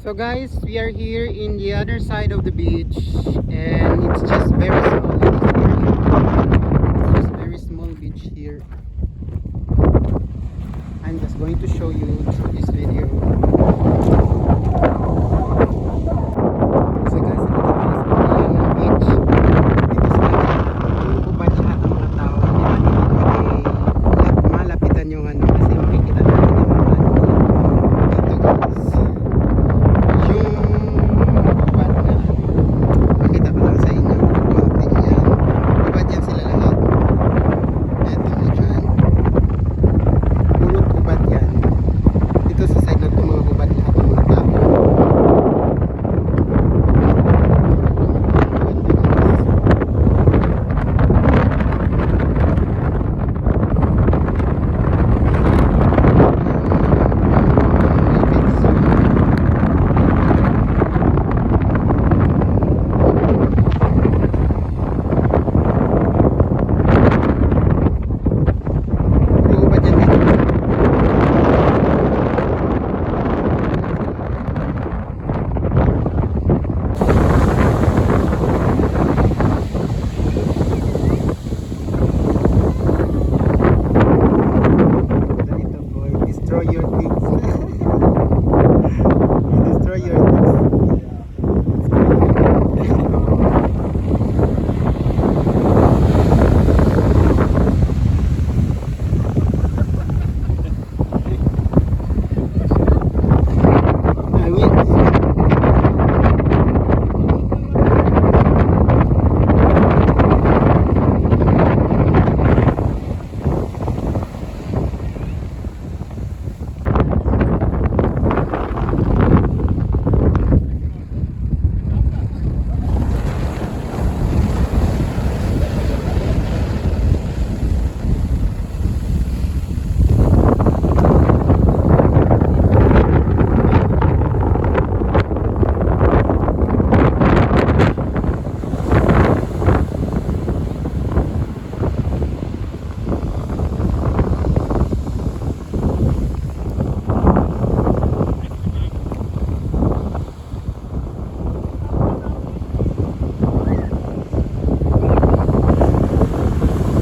So guys, we are here in the other side of the beach, and it's just very small. It's just very small beach here. I'm just going to show you through this video. So guys, ito guys, ang beach. Dito sa ubad lahat ng mga tao. Hindi man dito malapitan yung ano kasi makikita natin yung mga ano. Dito guys.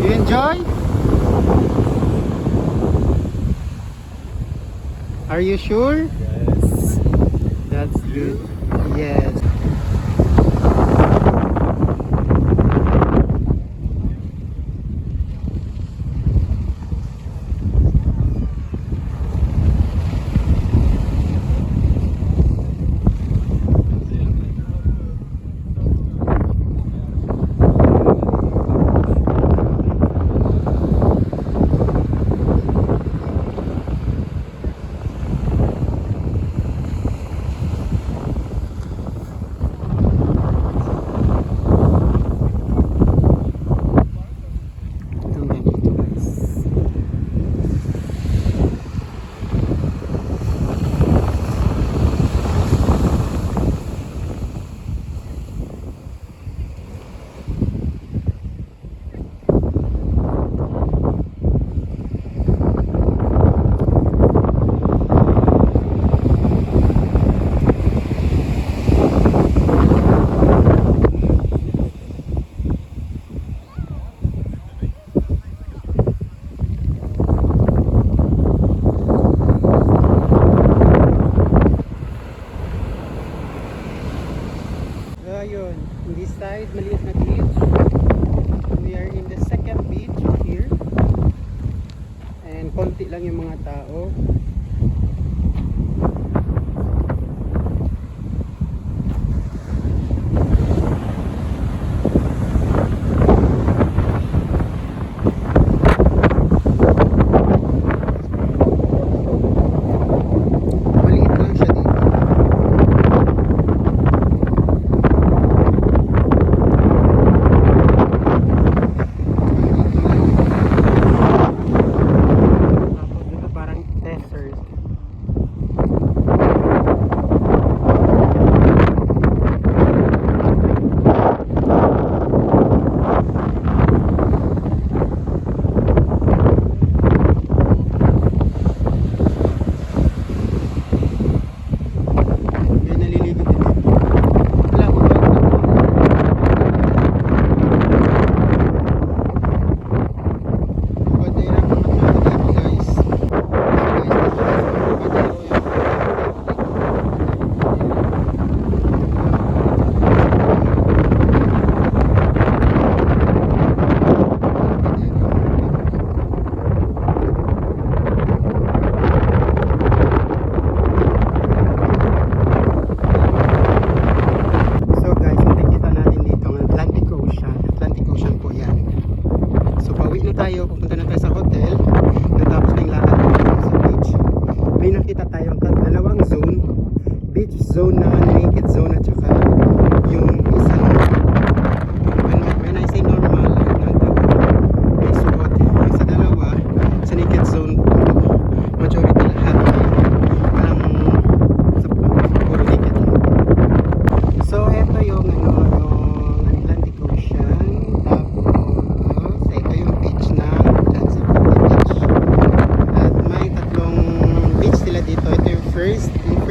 Enjoy? Are you sure? Yes. That's good. Yes. Ayun, in this side, maliit na beach. We are in the second beach here. And konti lang yung mga tao.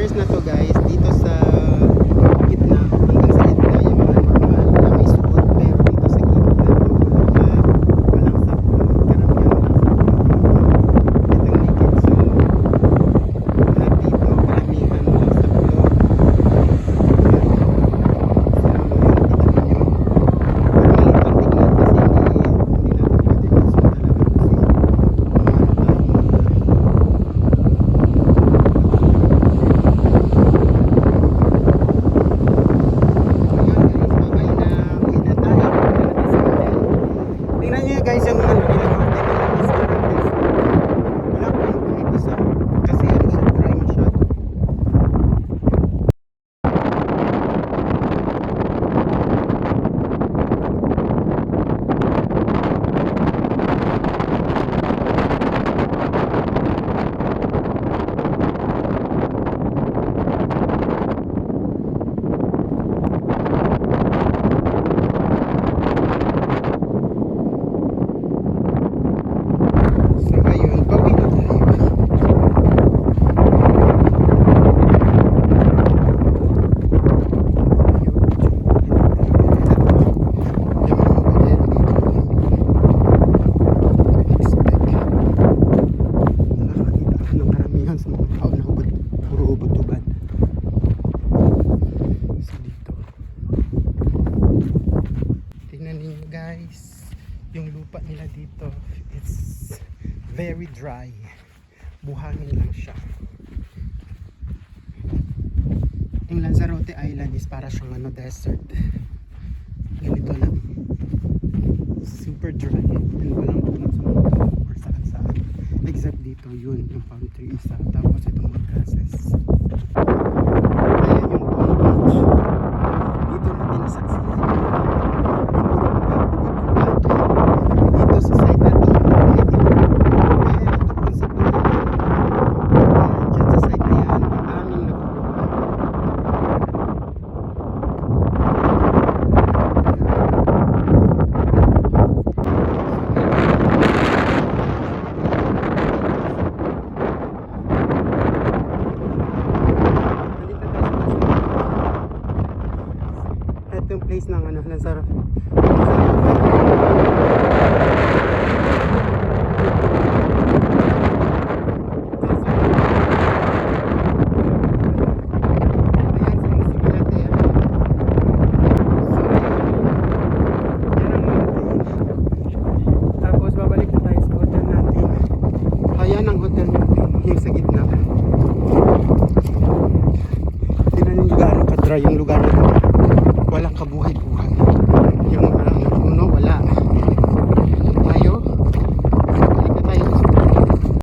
meters na to guys, dito sa gitna, hanggang sa gitna yung mga normal na may suot, pero dito sa gitna to, walang saplot, karamihan walang saplot. Itong naked zone, lahat dito, karamihan walang saplot. Guys, yung ano nila mountain is wala po kahit isa kasi ano siya, dry masyado. Guys, yung lupa nila dito, it's very dry, buhangin lang siya. Yung Lanzarote Island is para siyang ano, desert, ganito lang, super dry and walang puno sa mga or saan saan except dito, yun yung palm tree isa, tapos itong mga grasses. Ayan yung palm beach, dito natin nasaksihan yung place ng ano, Lanzarote. Tapos babalik na tayo sa hotel natin. Ayan ang hotel natin, yung sa gitna. Tingnan niyo gaano ka-dry yung lugar na ito. Walang kabuhay-buhay.